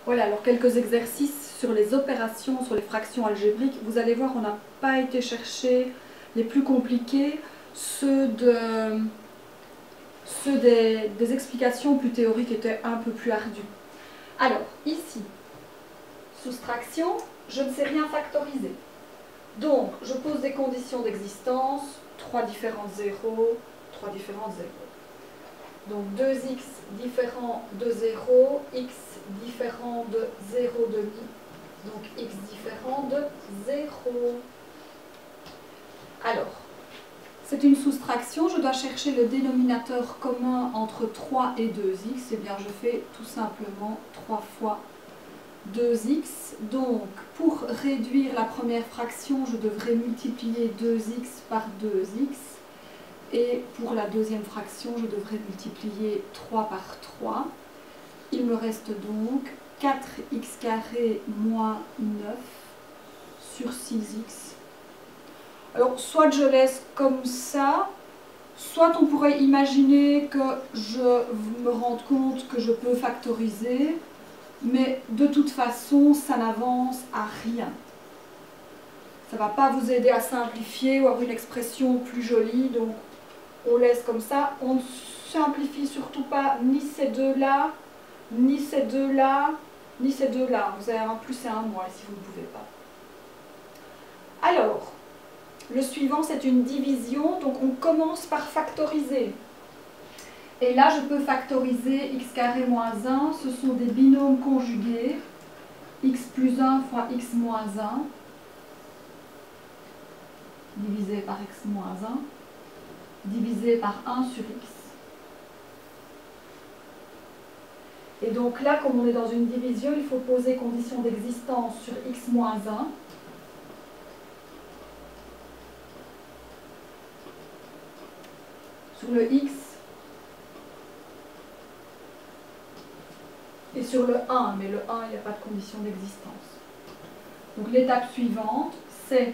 Voilà, alors quelques exercices sur les opérations, sur les fractions algébriques. Vous allez voir, on n'a pas été chercher les plus compliqués, ceux des explications plus théoriques étaient un peu plus ardus. Alors, ici, soustraction, je ne sais rien factoriser. Donc, je pose des conditions d'existence, 3 différents zéros, 3 différents zéros. Donc 2x différent de 0, x différent de 0,5, donc x différent de 0. Alors, c'est une soustraction, je dois chercher le dénominateur commun entre 3 et 2x, et bien je fais tout simplement 3 fois 2x. Donc, pour réduire la première fraction, je devrais multiplier 2x par 2x. Et pour la deuxième fraction, je devrais multiplier 3 par 3. Il me reste donc 4x carré moins 9 sur 6x. Alors, soit je laisse comme ça, soit on pourrait imaginer que je me rende compte que je peux factoriser, mais de toute façon, ça n'avance à rien. Ça ne va pas vous aider à simplifier ou à avoir une expression plus jolie, donc on laisse comme ça. On ne simplifie surtout pas ni ces deux-là, ni ces deux-là, ni ces deux-là. Vous avez un plus et un moins si vous ne pouvez pas. Alors, le suivant, c'est une division, donc on commence par factoriser. Et là, je peux factoriser x carré moins 1, ce sont des binômes conjugués, x plus 1 fois x moins 1, divisé par x moins 1, divisé par 1 sur x. Et donc là, comme on est dans une division, il faut poser condition d'existence sur x moins 1. Sur le x et sur le 1, mais le 1, il n'y a pas de condition d'existence. Donc l'étape suivante, c'est...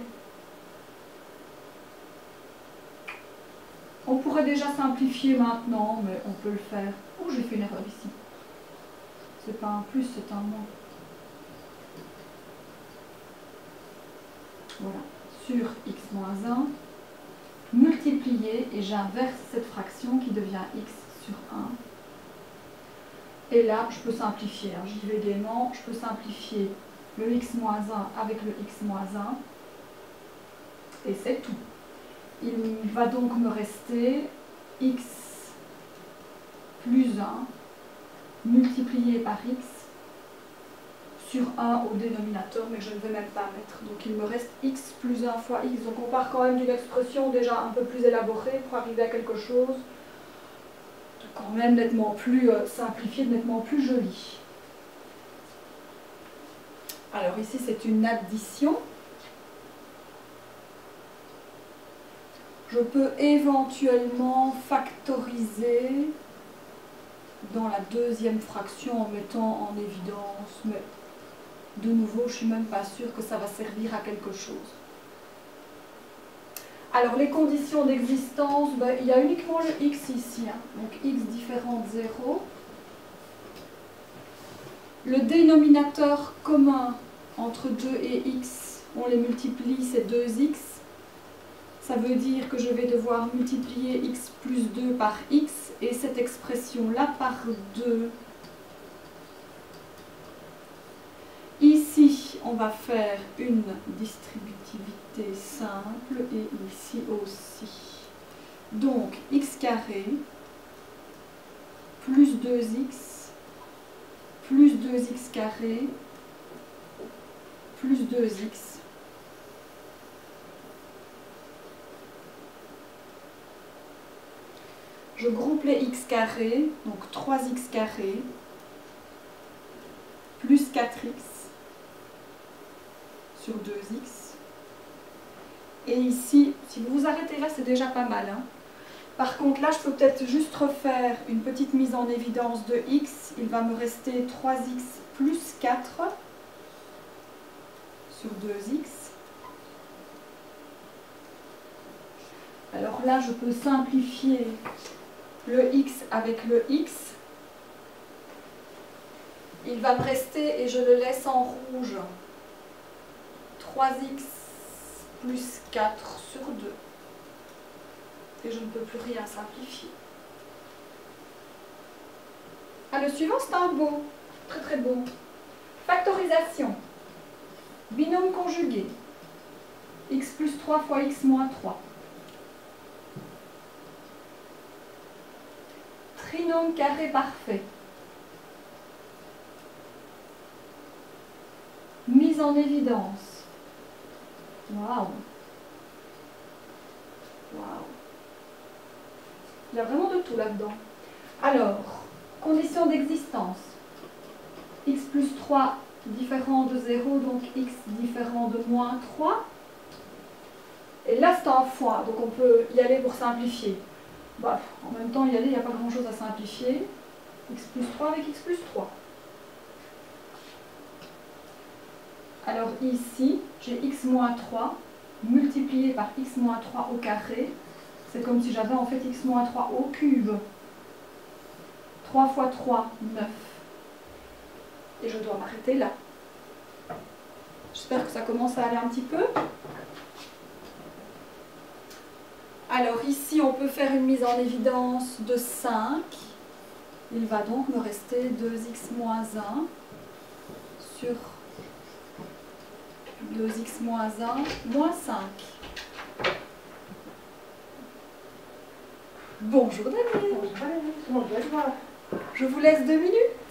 On pourrait déjà simplifier maintenant, mais on peut le faire. Oh, j'ai fait une erreur ici. C'est pas un plus, c'est un moins. Voilà. Sur x moins 1, multiplier, et j'inverse cette fraction qui devient x sur 1. Et là, je peux simplifier. Hein. J'y vais gaiement. Je peux simplifier le x moins 1 avec le x moins 1. Et c'est tout. Il va donc me rester x plus 1 multiplié par x sur 1 au dénominateur, mais je ne vais même pas mettre. Donc il me reste x plus 1 fois x. Donc on part quand même d'une expression déjà un peu plus élaborée pour arriver à quelque chose de quand même nettement plus simplifié, nettement plus joli. Alors ici c'est une addition. Je peux éventuellement factoriser dans la deuxième fraction en mettant en évidence, mais de nouveau, je ne suis même pas sûre que ça va servir à quelque chose. Alors, les conditions d'existence, ben, il y a uniquement le x ici, hein. Donc x différent de 0. Le dénominateur commun entre 2 et x, on les multiplie, c'est 2x. Ça veut dire que je vais devoir multiplier x plus 2 par x, et cette expression-là par 2. Ici, on va faire une distributivité simple, et ici aussi. Donc, x carré plus 2x plus 2x carré plus 2x. Je groupe les x carrés, donc 3x carré plus 4x sur 2x. Et ici, si vous vous arrêtez là, c'est déjà pas mal. Hein. Par contre, là, je peux peut-être juste refaire une petite mise en évidence de x. Il va me rester 3x plus 4 sur 2x. Alors là, je peux simplifier le x avec le x. il va me rester, et je le laisse en rouge, 3x plus 4 sur 2. Et je ne peux plus rien simplifier. Ah, le suivant, c'est un beau, très très beau. Factorisation. Binôme conjugué. X plus 3 fois x moins 3. Trinôme carré parfait. Mise en évidence. Waouh. Waouh. Il y a vraiment de tout là-dedans. Alors, conditions d'existence. X plus 3 différent de 0, donc x différent de moins 3. Et là, c'est en fois, donc on peut y aller pour simplifier. Bah, en même temps, y aller, il n'y a pas grand-chose à simplifier. X plus 3 avec x plus 3. Alors ici, j'ai x moins 3 multiplié par x moins 3 au carré. C'est comme si j'avais en fait x moins 3 au cube. 3 fois 3, 9. Et je dois m'arrêter là. J'espère que ça commence à aller un petit peu. Alors ici, on peut faire une mise en évidence de 5. Il va donc me rester 2x moins 1 sur 2x moins 1 moins 5. Bonjour Daniel. Bonjour Valérie, comment je vais? Je vous laisse 2 minutes.